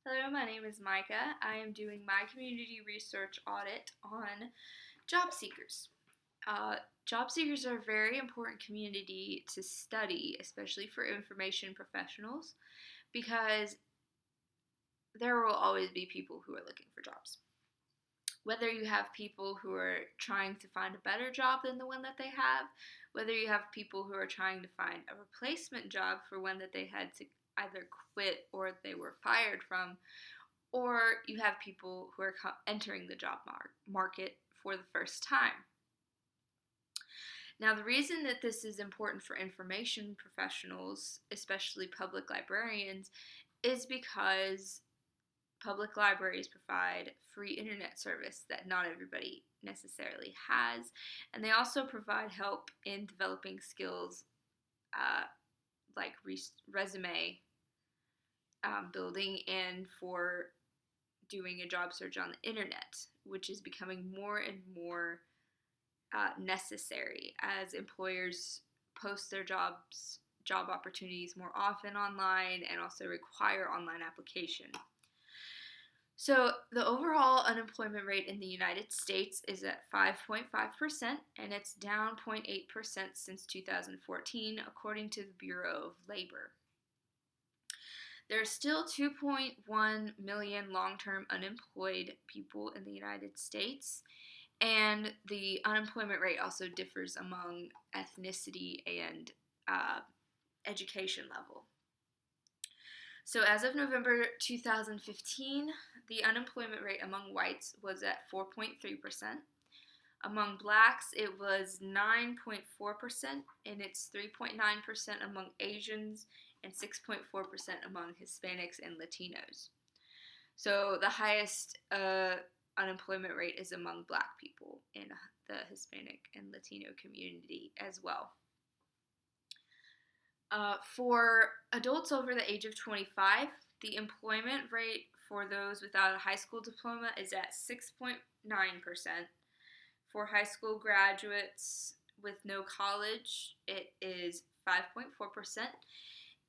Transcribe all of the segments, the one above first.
Hello, my name is Micah. I am doing my community research audit on job seekers. Job seekers are a very important community to study, especially for information professionals, because there will always be people who are looking for jobs. Whether you have people who are trying to find a better job than the one that they have, whether you have people who are trying to find a replacement job for one that they had to either quit or they were fired from, or you have people who are entering the job market for the first time. Now, the reason that this is important for information professionals, especially public librarians, is because public libraries provide free internet service that not everybody necessarily has, and they also provide help in developing skills like resume building and for doing a job search on the internet, which is becoming more and more necessary as employers post their job opportunities more often online and also require online application. So the overall unemployment rate in the United States is at 5.5%, and it's down 0.8% since 2014, according to the Bureau of Labor. There are still 2.1 million long-term unemployed people in the United States, and the unemployment rate also differs among ethnicity and education level. So as of November 2015, the unemployment rate among whites was at 4.3%. Among blacks, it was 9.4%, and it's 3.9% among Asians and 6.4% among Hispanics and Latinos. So the highest unemployment rate is among black people in the Hispanic and Latino community as well. For adults over the age of 25, the employment rate for those without a high school diploma is at 6.9%. For high school graduates with no college, it is 5.4%.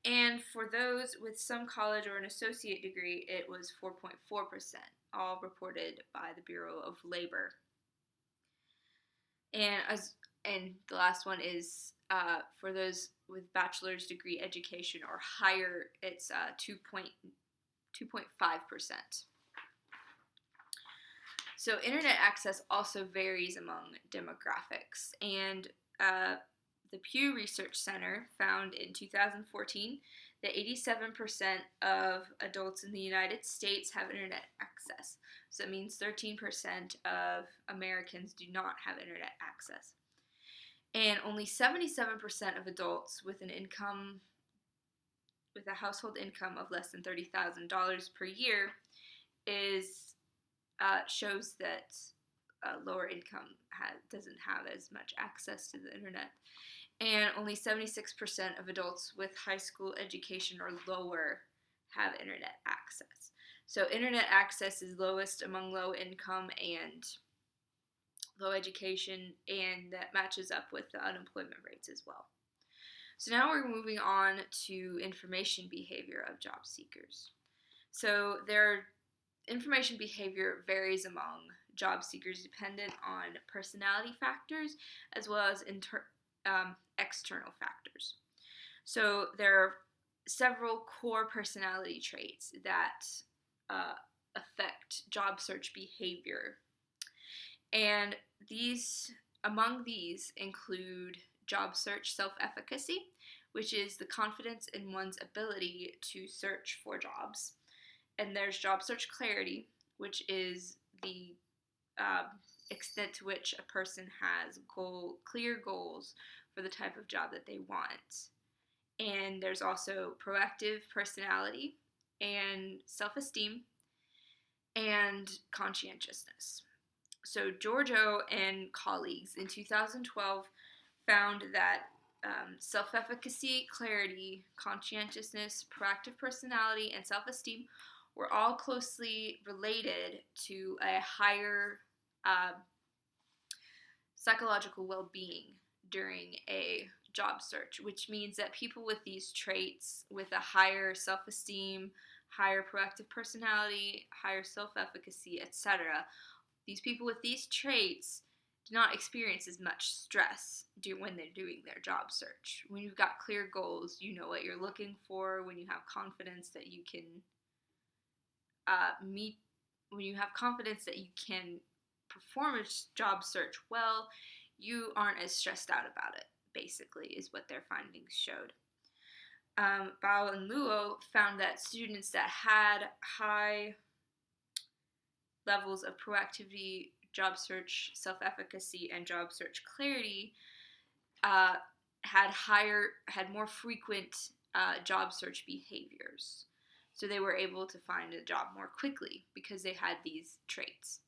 And for those with some college or an associate degree, it was 4.4%, all reported by the Bureau of Labor. And the last one is for those with bachelor's degree education or higher, it's 2.5%. So internet access also varies among demographics, and the Pew Research Center found in 2014 that 87% of adults in the United States have internet access. So that means 13% of Americans do not have internet access. And only 77% of adults with a household income of less than $30,000 per year shows that lower income doesn't have as much access to the internet. And only 76% of adults with high school education or lower have internet access. So internet access is lowest among low income and low education, and that matches up with the unemployment rates as well. So now we're moving on to information behavior of job seekers. So their information behavior varies among job seekers dependent on personality factors as well as external factors. So there are several core personality traits that affect job search behavior, and among these include job search self-efficacy, which is the confidence in one's ability to search for jobs. And there's job search clarity, which is the extent to which a person has clear goals for the type of job that they want. And there's also proactive personality and self-esteem and conscientiousness. So Giorgio and colleagues in 2012 found that self-efficacy, clarity, conscientiousness, proactive personality, and self-esteem were all closely related to a higher psychological well-being during a job search, which means that people with these traits, with a higher self-esteem, higher proactive personality, higher self-efficacy, etc. These people with these traits do not experience as much stress when they're doing their job search. When you've got clear goals, you know what you're looking for, when you have confidence that you can when you have confidence that you can perform a job search well, you aren't as stressed out about it, basically, is what their findings showed. Bao and Luo found that students that had high levels of proactivity, job search self-efficacy, and job search clarity had more frequent job search behaviors. So they were able to find a job more quickly because they had these traits.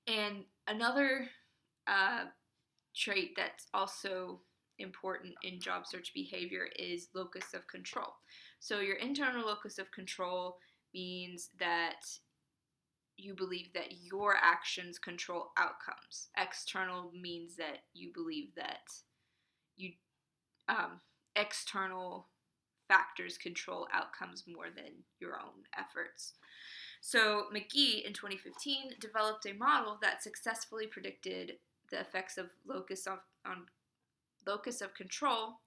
And another trait that's also important in job search behavior is locus of control. So your internal locus of control means that you believe that your actions control outcomes. External means that you believe that external factors control outcomes more than your own efforts. So McGee in 2015 developed a model that successfully predicted the effects of locus of control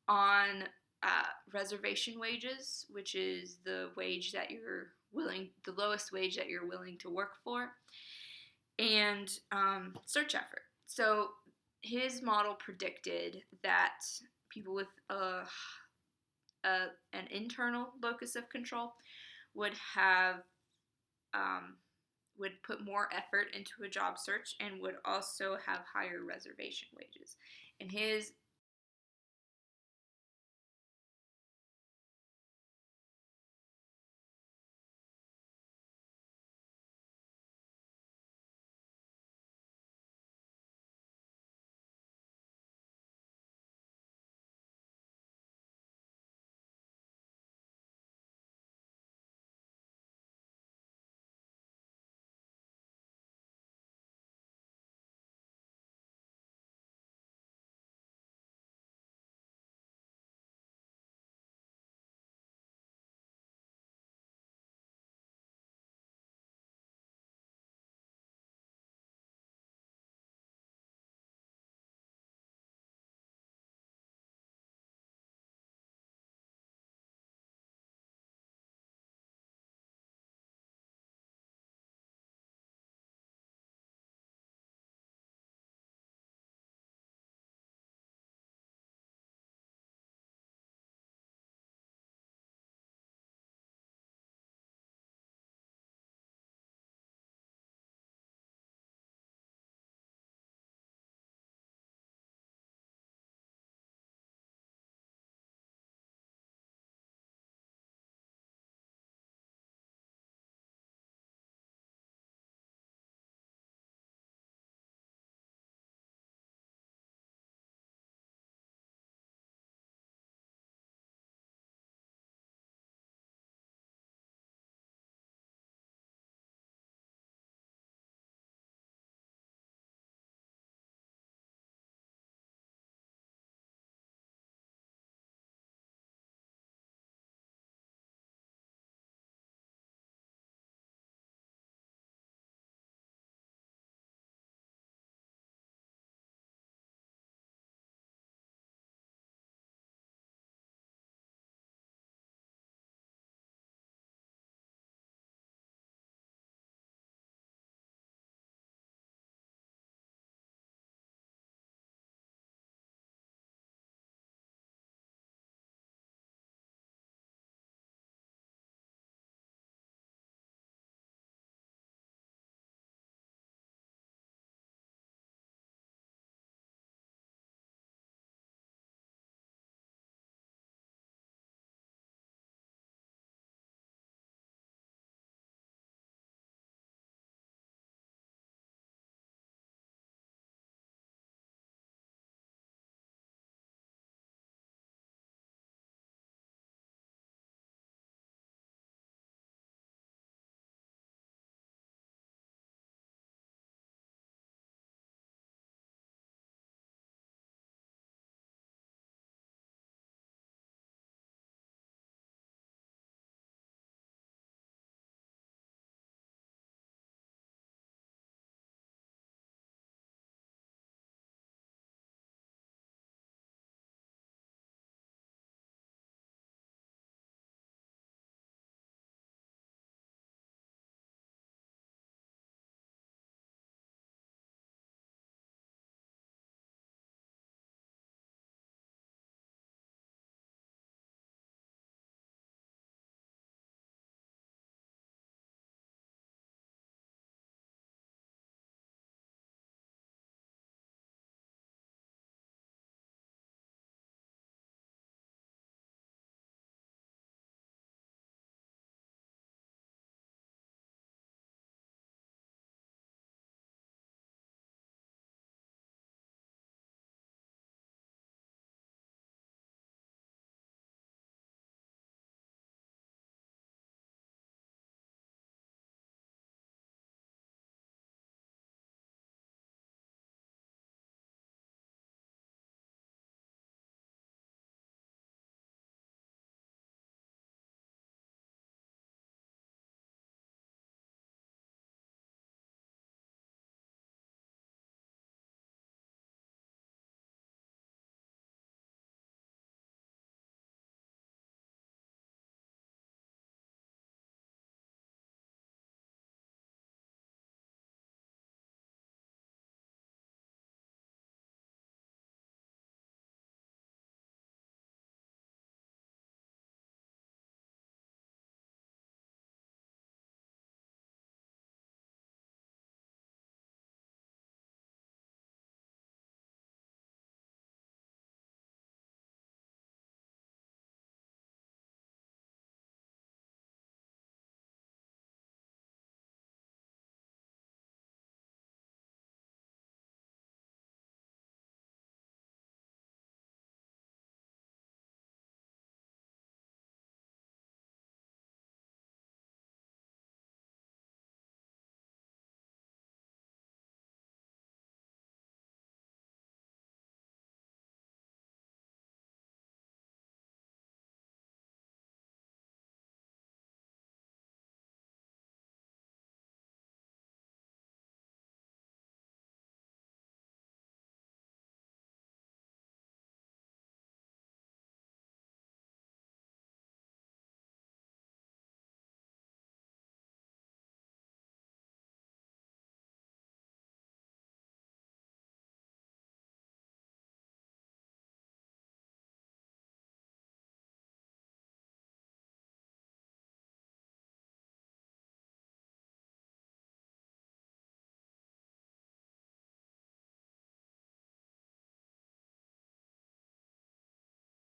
on reservation wages, which is the lowest wage that you're willing to work for, and search effort. So his model predicted that people with an internal locus of control would put more effort into a job search and would also have higher reservation wages. And his